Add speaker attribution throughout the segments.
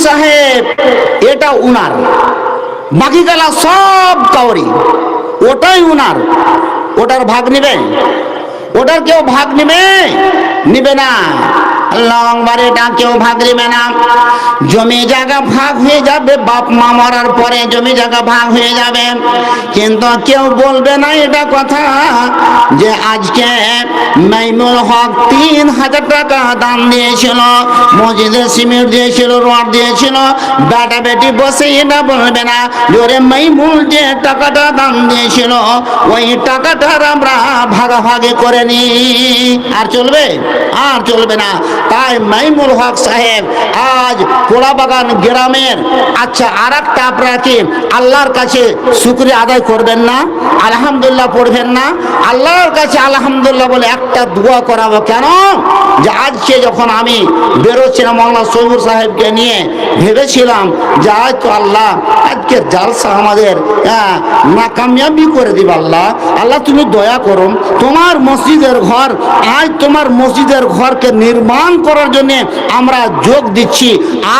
Speaker 1: সাহেব এটা উনার, বাকি গেলা সব কাউরি, ওটাই উনার। ওটার ভাগ নেবে? ওটার কেউ ভাগ নিবে না। আল্লাহু আকবার। এটা কেউ ভাগ নেবে না। জমি জায়গা ভাগ হয়ে যাবে, বাপ মা মরার পরে জমি জায়গা ভাগ হয়ে যাবে, কিন্তু কেউ বলবে না এটা কথা যে আজকে মাইনুল হক 3000 টাকা দান দিয়েছিল, মসজিদে সিমেন্ট দিয়েছিল, রড দিয়েছিল, বেটা বেটি বসে এটা বলবে না জোরে মাইমুল যে টাকাটা দান দিয়েছিল ওই টাকাটার আমরা ভাগাভাগি করে নি। আর চলবে? আর চলবে না। তাই মাইনুল হক সাহেব আজ পোড়াবাগান গ্রামের, আচ্ছা আর একটা আপনারা কি আল্লাহর কাছে শুকরিয়া আদায় করবেন না? আলহামদুলিল্লাহ পড়বেন না? আল্লাহর কাছে আলহামদুলিল্লাহ বলে একটা দোয়া করাবো। কেন? যে আজকে যখন আমি বেরোচ্ছিলাম মাওলানা সবুর সাহেবকে নিয়ে, ভেবেছিলাম যে আজ তো আল্লাহ আজকে জালসা আমাদের নাকামিয়াবি করে দিব। আল্লাহ আল্লাহ তুমি দয়া করো, তোমার মসজিদের ঘর, আজ তোমার মসজিদের ঘরকে নির্মাণ করার জন্য আমরা যোগ দিচ্ছি,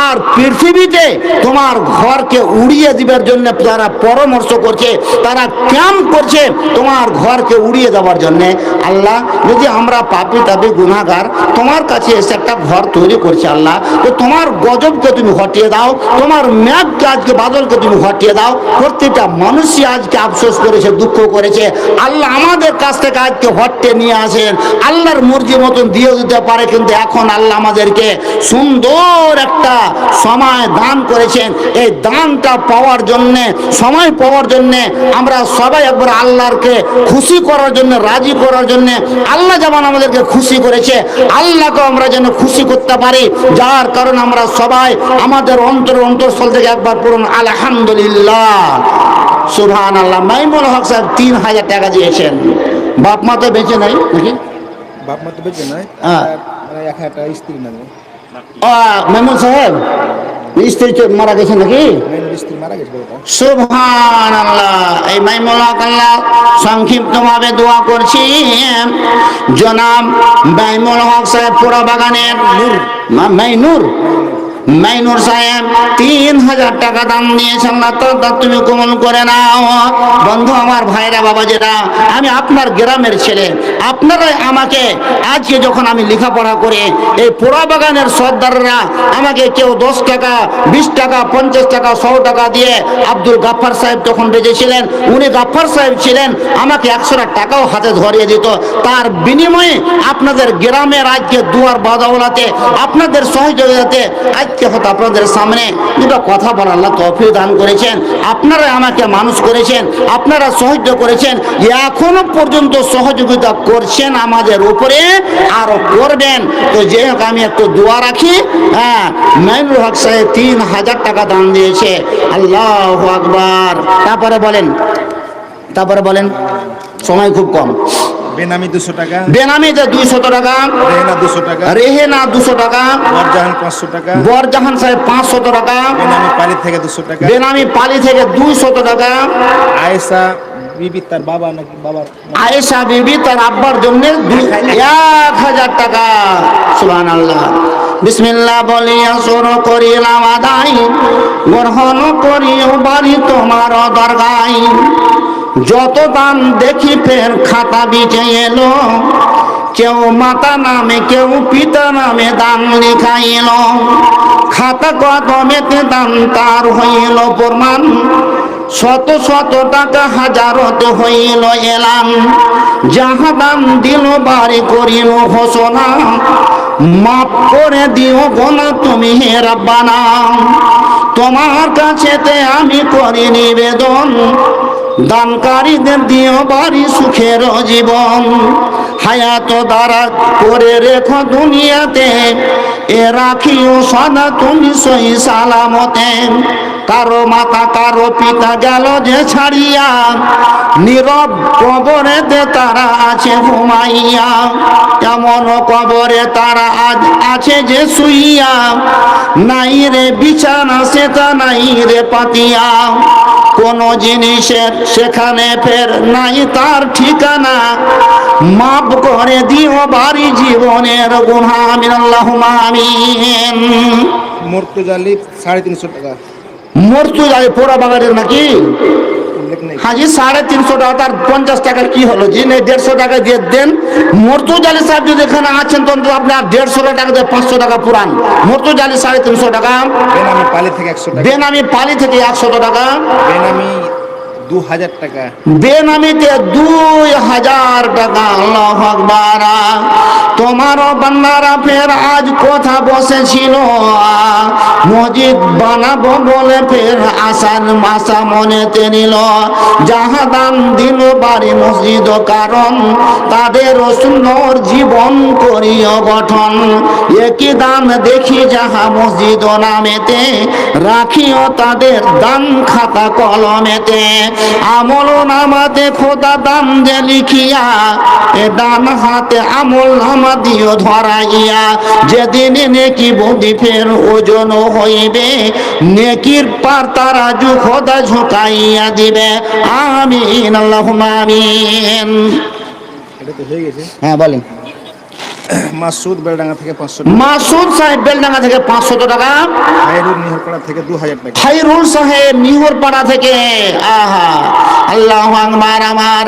Speaker 1: আর পৃথিবীতে তোমার ঘরকে উড়িয়ে দিবার জন্য তারা পরামর্শ করছে, তারা ক্যাম্প করছে তোমার ঘরকে উড়িয়ে দেওয়ার জন্য। আল্লাহ যদি আমরা পাপী তাপী গুনাহগার তোমার কাছে এসে একটা ঘর তৈরি করছে, আল্লাহ তো তোমার গজবকে তুমি হটিয়ে দাও, তোমার মেঘকে আজকে বাদলকে তুমি হটিয়ে দাও। প্রত্যেকটা মানুষই আজকে আফসোস করেছে, দুঃখ করেছে। আল্লাহ আমাদের কাছ থেকে আজকে হটে নিয়ে আসেন, আল্লাহর মর্জি মতন দিয়ে দিতে পারে, কিন্তু এখন আল্লাহ আমাদেরকে সুন্দর একটা সময় দান করেছেন। এই দানটা পাওয়ার জন্যে, সময় পাওয়ার জন্যে আমরা সবাই একবার আল্লাহকে খুশি করার জন্য, রাজি করার জন্য, আল্লাহ যেমন আমাদেরকে খুশি করেছে আল্লাহকে আমরা যেন খুশি করতে পারি, যার কারণ আমরা সবাই আমাদের অন্তরস্থল থেকে একবার পড়ুন আলহামদুলিল্লাহ, সুবহানাল্লাহ। মাইনুল হক সাহেব 3000 টাকা দিয়েছেন। বাপ মা তো বেঁচে নাই নাকি?
Speaker 2: বাপ মা তো বেঁচে নাই, একটা স্ত্রী নামে।
Speaker 1: মাইনুল সাহেব স্ত্রী মারা গেছে নাকি?
Speaker 2: স্ত্রী মারা গেছে।
Speaker 1: সুবহানাল্লাহ। এই মাইনুল হক আল্লাহ সংক্ষিপ্তভাবে দোয়া করছি, জনাব মাইনুল হক সাহেব পোড়াবাগানের মাইনুর সাহেব 3000 টাকা দাম দিয়েছেন। না তো তুমি কমন করে নাও। বন্ধু আমার, ভাইরা, বাবা যেটা, আমি আপনার গ্রামের ছেলে, আপনারাই আমাকে আজকে যখন আমি লেখাপড়া করে এই পোড়াবাগানের সর্দাররা আমাকে কেউ 10 টাকা, 20 টাকা, 50 টাকা, 100 টাকা দিয়ে, আব্দুল গাফফার সাহেব তখন বেঁচেছিলেন, উনি গাফফার সাহেব ছিলেন, আমাকে 100 টাকাও হাতে ধরিয়ে দিত। তার বিনিময়ে আপনাদের গ্রামের আজকে দুয়ার বাদাওলাতে, আপনাদের সহযোগিতাতে আজকে হয়তো আপনাদের সামনে দুটো কথা বলার আল্লাহ তৌফিক দান করেছেন। আপনারা আমাকে মানুষ করেছেন, আপনারা সাহায্য করেছেন, এখনো পর্যন্ত সহযোগিতা করছেন আমাদের উপরে, আরো করবেন। তো যে হোক আমি একটু দোয়া রাখি। মাইনুল হক সাহেব 3000 টাকা দান দিয়েছে। আল্লাহু আকবার। তারপরে বলেন, সময় খুব কম।
Speaker 2: বেনামি 200 টাকা,
Speaker 1: বেনামিতে 200 টাকা,
Speaker 2: রেহেনা 200 টাকা,
Speaker 1: রেহেনা 200 টাকা,
Speaker 2: বরজাহান 500 টাকা,
Speaker 1: বরজাহান সাহেব 500 টাকা,
Speaker 2: বেনামি পালি থেকে 200 টাকা,
Speaker 1: বেনামি পালি থেকে 200 টাকা,
Speaker 2: আয়েশা বিবি তার বাবা নাকি বাবার,
Speaker 1: আয়েশা বিবি তার আব্বার জন্য 1000 টাকা। সুবহানাল্লাহ। বিসমিল্লাহ বলিয়া শুরু করিলাম আদায়, গ্রহণ করিও বাড়ি তোমার দরগায়। যত দান দেখি ফের খাতা বিচে এলো, কেউ মাতা নামে কেউ পিতা নামে দান লিখাইল। খাতা কদমেতে দান তার হইল প্রমাণ, শত শত টাকা হাজারতে হইল এলান। যাহা দান দিল বাড়ি করিল ঘোষণা, মাফ করে দিও গোনা তুমি হে রাব্বানা। তোমার কাছেতে আমি করি নিবেদন, দানকারীদের দিও বাড়ি সুখের জীবন। হায়াত দ্বারা করে রেখো দুনিয়াতে, এ রাখিও সদা তুমি সহি সালামতে। কারো মাতা কারো পিতা গেল যে ছাড়িয়া, নীরব কবরেতে তারা আছে ঘুমাইয়া। এমন কবরে তারা আজ আছে যে শুইয়া, নাই রে বিছানা সেটা নাই রে পাতিয়া। কোন জিনিসের সেখানে ফের নাই তার ঠিকানা, মাফ করে দিও বাড়ি জীবনের গুনাহ। আমিন আল্লাহুম্মা আমিন।
Speaker 2: মর্তুজালি 350 টাকা।
Speaker 1: মরতু যায় পোড়া বাগানের নাকি?
Speaker 2: উল্লেখ নেই।
Speaker 1: হাজি 350 টাকা, তার 50 টাকার কি হলো জি? নেই 150 টাকা দিয়ে দেন। মর্তুজালি সাহেব যদি এখানে আছেন তো অন্তত আপনি আর 150 টাকা দিয়ে 500 টাকা পুরান। মর্তুজালি 350 টাকা,
Speaker 2: বেনামি পালি থেকে 100 টাকা।
Speaker 1: বেনামি পালি থেকে 100 টাকা,
Speaker 2: বেনামি 2000 টাকা।
Speaker 1: বেনামিতে 2000 টাকা। আল্লাহু আকবার। তোমারও বান্দারা ফের আজ কথা বসেছিল, মসজিদ বানাবো বলে ফের আসান মাসা মনেতে নিল। যাহা দান দিল বাড়ি মসজিদ, কারণ তাদের সুন্দর জীবন করিও গঠন। একই দান দেখি যাহা মসজিদ নামেতে, রাখিও তাদের দান খাতা কলমেতে। আমল নামাতে খোদা দান যে লিখিয়া, এ দান হাতে আমল নামা দিও ধরাইয়া। যেদিন নেকি বুদ্ধি ফের ওজন হইবে, নেকির পার তারাজু খোদা ঝুঁকাইয়া দিবে। আমিন আল্লাহুম্মা আমিন।
Speaker 2: এটা তো হয়ে গেছে।
Speaker 1: হ্যাঁ বলেন।
Speaker 2: মাসুদ বেলডাঙ্গা থেকে 500 টাকা।
Speaker 1: মাসুদ সাহেব বেলডাঙ্গা থেকে 500 টাকা।
Speaker 2: খায়রুল নিহরপাড়া থেকে 2000 টাকা।
Speaker 1: খাইরুল সাহেব নিহরপাড়া থেকে, আহা আল্লাহু আকবার। আমার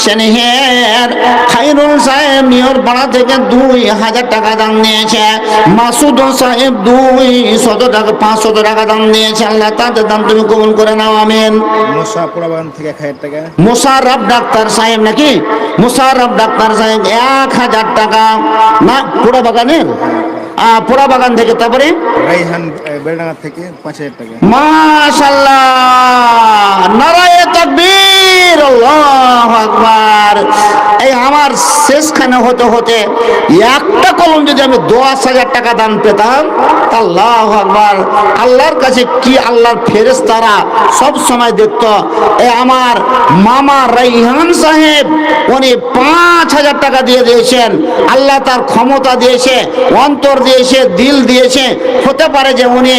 Speaker 1: স্নেহের খাইরুল সাহেব নিহরপাড়া থেকে 2000 টাকা দান দিয়েছে। মাসুদ সাহেব 200 টাকা 500 টাকা দান দিয়েছে। আল্লাহ তাদের দান তুমি কবুল করে নাও, আমিন।
Speaker 2: মোসা পোড়াবাগান থেকে 1000 টাকা।
Speaker 1: মোশাররফ ডাক্তার সাহেব নাকি? মোশাররফ ডাক্তার সাহেব 1000 টাকা। না পোড়া বাগানের, পোড়া বাগান থেকে। তারপরে
Speaker 2: রাইহান বেলডাঙ্গা থেকে 5000 টাকা।
Speaker 1: মাশাআল্লাহ, নারায়ে তাকবীর, আল্লাহু আকবার। এই আমার শেষখানে হতে হতে একটা কলম যদি আমি 10,000 টাকা দান পেতাম, আল্লাহু আকবার। আল্লাহর কাছে কি আল্লাহর ফেরেশতারা সব সময় দেখতো। এই আমার মামা রাইহান সাহেব উনি 5000 টাকা দিয়ে দিয়েছেন। আল্লাহ তার ক্ষমতা দিয়েছে, অন্তর দিয়েছে, দিল দিয়েছে। হতে পারে যে উনি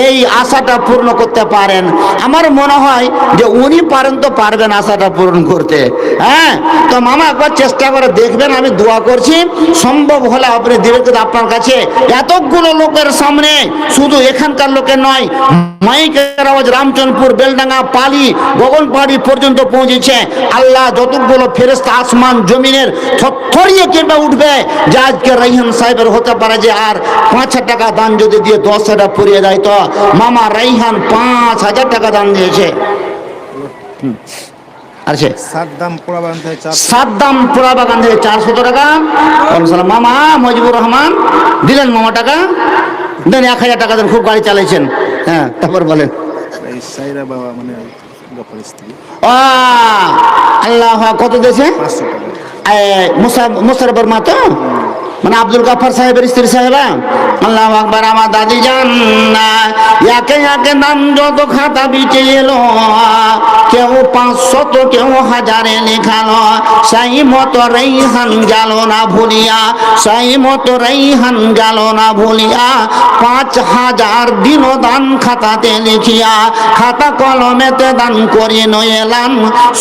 Speaker 1: এই আশাটা পূর্ণ করতে পারেন। আমার মনে হয় যে উনি পারেন তো পারবেন আশাটা পূরণ করতে। হ্যাঁ, তো মামা একবার চেষ্টা করে দেখবেন, আমি দোয়া করছি সম্ভব হলে আপনি দিবেন। কিন্তু আপনার কাছে এতগুলো লোকের সামনে, শুধু এখানকার লোকের নয়, মাইকের আওয়াজ রামচন্দ্রপুর, বেলডাঙ্গা, পালি, গগনপাড়ি পর্যন্ত পৌঁছেছে। আল্লাহ যতগুলো ফেরেশতা আসমান জমিনের থরথরিয়ে কেঁপে উঠবে যে আজকে রাইহান সাহেবের হতে পারে যে আর 5,000 টাকা দান যদি দিয়ে 10,000 পুড়িয়ে যায়। তো মামা রাইহান 5,000 টাকা দান দিয়েছে। আছে
Speaker 2: সাদ্দাম পোড়াবাগান থেকে 400।
Speaker 1: সাদ্দাম পোড়া বাগান থেকে 400 টাকা। মামা মজিবুর রহমান দিলেন মামা টাকা দেন, 1000 টাকা দেন, খুব গাড়ি চালাইছেন। হ্যাঁ, তারপর বলেন।
Speaker 2: এই সাইরা বাবা মানে গফর স্ত্রী
Speaker 1: আল্লাহ কত দিয়েছে?
Speaker 2: 500 টাকা।
Speaker 1: মুসারবর মা তো মানে আব্দুল গাফার সাহেবের স্ত্রী সাহেবা। আল্লাহু আকবার। আমার দাদি জান একে একে দান যত খাতা বিচে এলো, কেউ 500 তো কেউ 1000 লেখালো। সেই মতো রাইহান গেল না ভুলিয়া, সেই মতো রাইহান গেল না ভুলিয়া। 5000 দিন দান খাতাতে লিখিয়া, খাতা কলমেতে দান করি নয়েলাম।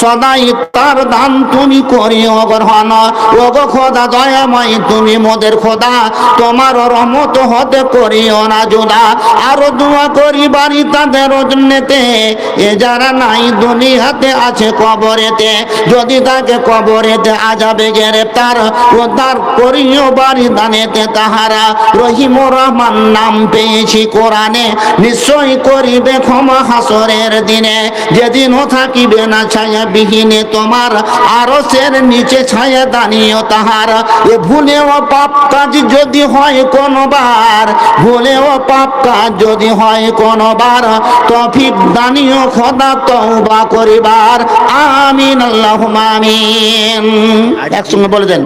Speaker 1: সদাই তার দান তুমি করিও গ্রহণ। ওগো খোদা দয়াময় তুমি মোদের খোদা, তোমার রহমত হতে করিও না জুদা। আরো দোয়া করি বাড়ি তাদের জন্যতে, এ যারা নাই দুনিয়াতে আছে কবরেতে। যদি তাকে কবরেতে আযাবে গ্রেফতার, উদ্ধার করিও বাড়ি দানেতে তাহারা। রহিমুর রহমান নাম পেয়েছি কোরআনে, নিশ্চয় করিবে ক্ষমা হাসরের দিনে। যেদিনও থাকিবে না ছায়া বিহীনে তোমার, আরশের নিচে ছায়া দানিও তাহার। এ ভুলেও পাপ কাজ যদি হয় কোনোবার, ভুলেও পাপ কাজ যদি হয় কোনোবার, তৌফিক দানিও খোদা তওবা করিবার। আমিন আল্লাহুম্মা আমিন। একসঙ্গে বলে দেন।